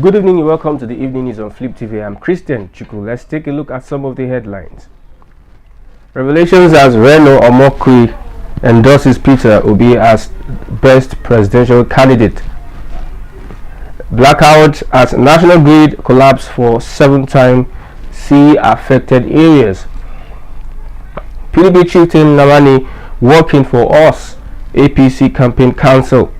Good evening and welcome to the evening news on Fliptv. I'm Christian Chuku. Let's take a look at some of the headlines. Revelations as Reno Omokri endorses Peter Obi as best presidential candidate. Blackout as national grid collapse for 7th time, see affected areas. PDP chieftain Namani working for us, APC campaign council.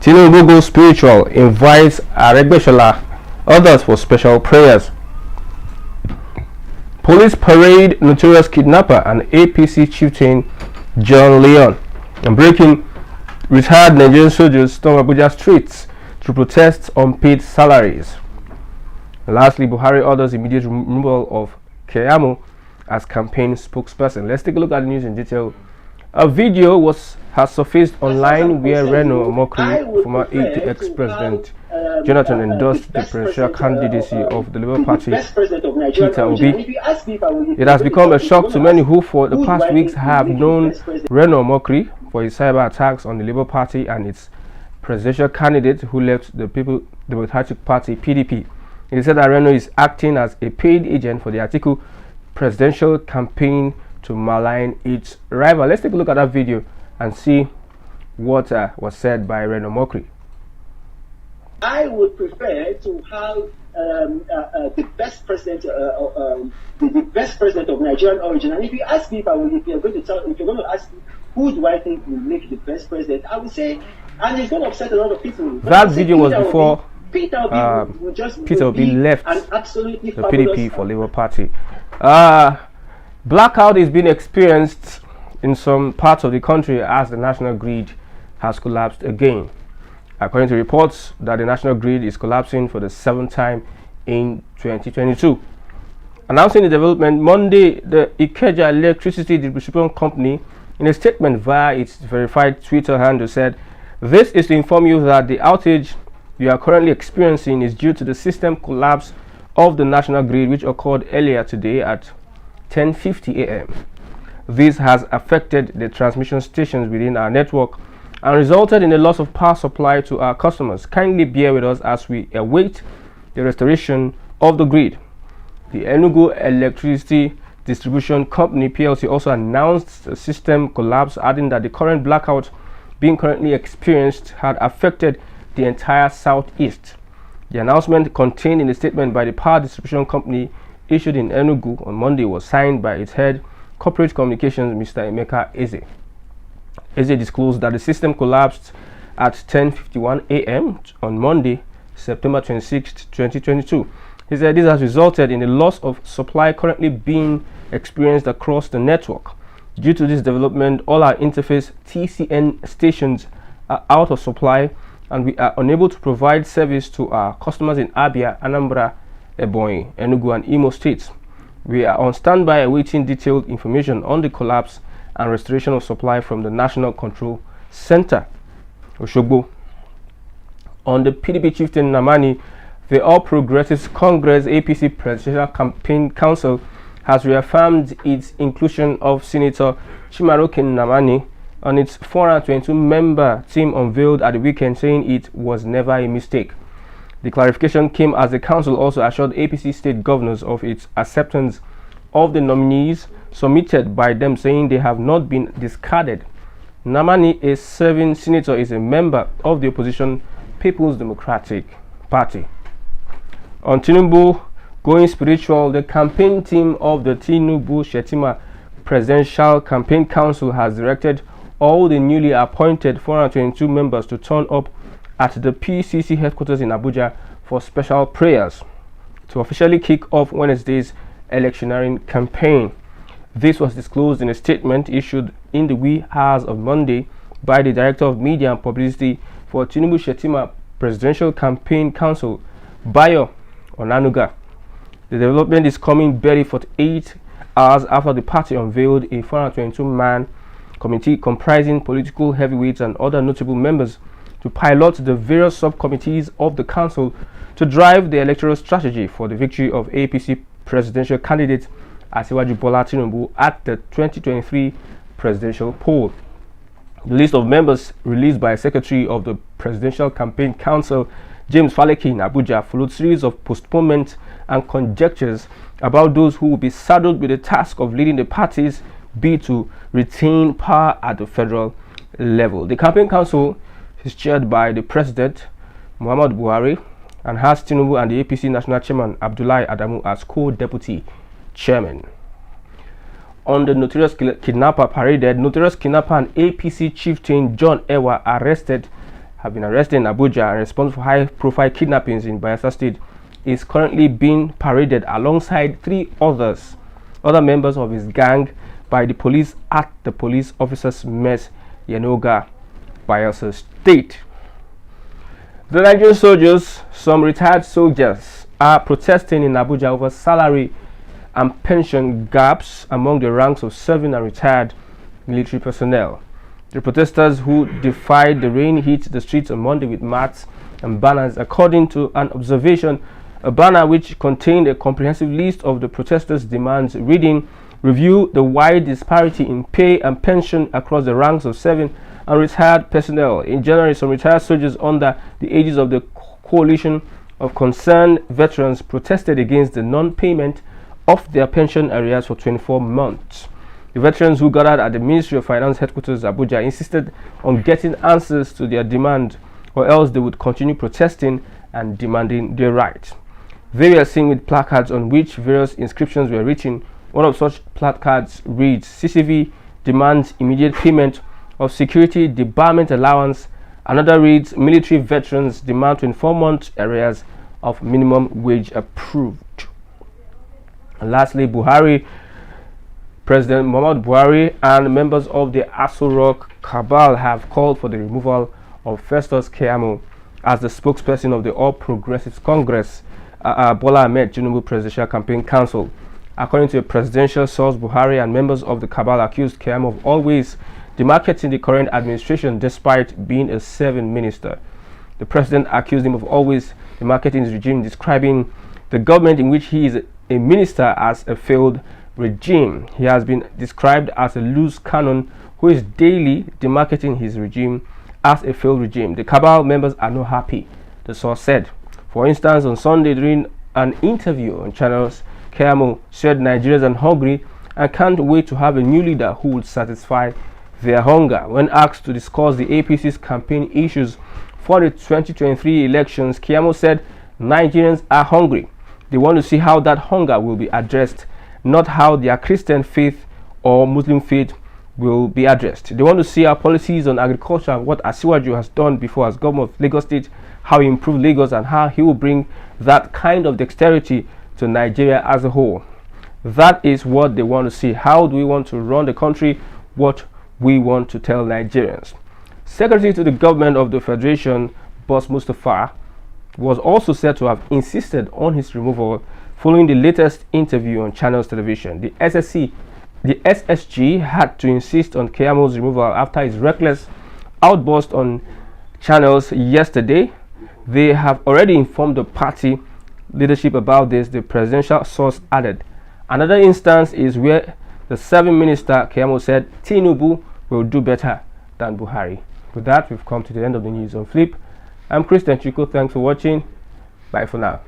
Tinubu goes spiritual, invites Aregbesola, others for special prayers. Police parade notorious kidnapper and APC chieftain John Leon. And breaking, retired Nigerian soldiers storm Abuja streets to protest unpaid salaries. And lastly, Buhari orders immediate removal of Keyamo as campaign spokesperson. Let's take a look at the news in detail. A video has surfaced online where Reno Omokri, former aide to ex-president Jonathan, endorsed the presidential candidacy of the Labour Party, Peter Obi. It has become a shock to many who for the past weeks have known Reno Omokri for his cyber attacks on the Labour Party and its presidential candidate who left the People Democratic Party, PDP. It said that Reno is acting as a paid agent for the Atiku presidential campaign to malign its rival. Let's take a look at that video and see what was said by Reno Omokri. I would prefer to have the best president, the best president of Nigerian origin. And if you ask me, if you're going to ask me who do I think will make the best president, I would say, and it's going to upset a lot of people. That video was before Peter Obi left the PDP for Labour Party. Blackout is being experienced in some parts of the country as the national grid has collapsed again. According to reports that the national grid is collapsing for the 7th time in 2022. Announcing the development Monday, the Ikeja Electricity Distribution Company, in a statement via its verified Twitter handle, said, "This is to inform you that the outage you are currently experiencing is due to the system collapse of the national grid, which occurred earlier today at 10:50 a.m. This has affected the transmission stations within our network and resulted in a loss of power supply to our customers. Kindly bear with us as we await the restoration of the grid." The Enugu Electricity Distribution Company PLC also announced a system collapse, adding that the current blackout being currently experienced had affected the entire southeast. The announcement contained in a statement by the power distribution company issued in Enugu on Monday was signed by its head corporate communications, Mr. Emeka Eze. Eze disclosed that the system collapsed at 10:51 a.m. on Monday, September 26, 2022. He said this has resulted in a loss of supply currently being experienced across the network. Due to this development, all our interface TCN stations are out of supply and we are unable to provide service to our customers in Abia, Anambra, Ebonyi, Enugu and Imo states. We are on standby awaiting detailed information on the collapse and restoration of supply from the National Control Center, Oshogbo. On the PDP chieftain Namani, the All Progressives Congress APC Presidential Campaign Council has reaffirmed its inclusion of Senator Chimaroke Namani on its 422-member team unveiled at the weekend, saying it was never a mistake. The clarification came as the council also assured APC state governors of its acceptance of the nominees submitted by them, saying they have not been discarded. Namani, a serving senator, is a member of the opposition People's Democratic Party. On Tinubu going spiritual, the campaign team of the Tinubu Shetima Presidential Campaign Council has directed all the newly appointed 422 members to turn up at the PCC headquarters in Abuja for special prayers to officially kick off Wednesday's electioneering campaign. This was disclosed in a statement issued in the wee hours of Monday by the Director of Media and Publicity for Tinubu Shetima Presidential Campaign Council, Bayo Onanuga. The development is coming barely 48 hours after the party unveiled a 422-man committee comprising political heavyweights and other notable members to pilot the various subcommittees of the council to drive the electoral strategy for the victory of APC presidential candidate Asiwaju Bola Tinubu at the 2023 presidential poll. The list of members released by Secretary of the Presidential Campaign Council, James Faleke in Abuja followed series of postponements and conjectures about those who will be saddled with the task of leading the party's bid to retain power at the federal level. The campaign council is chaired by the president, Muhammadu Buhari, and has Tinubu and the APC national chairman, Abdullahi Adamu, as co-deputy chairman. On the notorious kidnapper paraded, notorious kidnapper and APC chieftain John Ewa have been arrested in Abuja and responsible for high-profile kidnappings in Bayelsa State, is currently being paraded alongside three other members of his gang by the police at the police officers' mess, Yenoga, Bayelsa State. The Nigerian soldiers, some retired soldiers, are protesting in Abuja over salary and pension gaps among the ranks of serving and retired military personnel. The protesters who defied the rain hit the streets on Monday with mats and banners. According to an observation, a banner which contained a comprehensive list of the protesters' demands reading, "Review the wide disparity in pay and pension across the ranks of serving and retired personnel." In January, some retired soldiers under the aegis of the coalition of concerned veterans protested against the non-payment of their pension arrears for 24 months. The veterans who gathered at the Ministry of Finance headquarters Abuja insisted on getting answers to their demand, or else they would continue protesting and demanding their rights. They were seen with placards on which various inscriptions were written. One of such placards reads, "CCV demands immediate payment of security debarment allowance." Another reads, "Military veterans demand 24 months arrears of minimum wage approved." And lastly, President Muhammadu Buhari and members of the Aso Rock cabal have called for the removal of Festus Keyamo as the spokesperson of the All Progressives Congress, Bola Ahmed Tinubu Presidential Campaign Council. According to a presidential source, Buhari and members of the cabal accused Keyamo of always demarcating the current administration despite being a serving minister. The president accused him of always demarcating his regime, describing the government in which he is a minister as a failed regime. He has been described as a loose cannon who is daily demarcating his regime as a failed regime. The cabal members are not happy, the source said. For instance, on Sunday during an interview on channels, Keyamo said Nigerians are hungry and can't wait to have a new leader who would satisfy their hunger. When asked to discuss the APC's campaign issues for the 2023 elections, Keyamo said Nigerians are hungry. They want to see how that hunger will be addressed, not how their Christian faith or Muslim faith will be addressed. They want to see our policies on agriculture and what Asiwaju has done before as governor of Lagos State, how he improved Lagos and how he will bring that kind of dexterity to Nigeria as a whole. That is what they want to see. How do we want to run the country? What we want to tell Nigerians. Secretary to the government of the Federation, Boss Mustafa, was also said to have insisted on his removal following the latest interview on Channels Television. The SSG had to insist on Keyamo's removal after his reckless outburst on Channels yesterday. They have already informed the party leadership about this, the presidential source added. Another instance is where the serving minister Keyamo said Tinubu will do better than Buhari. With that, we've come to the end of the news on Flip. I'm Christian Chico. Thanks for watching. Bye for now.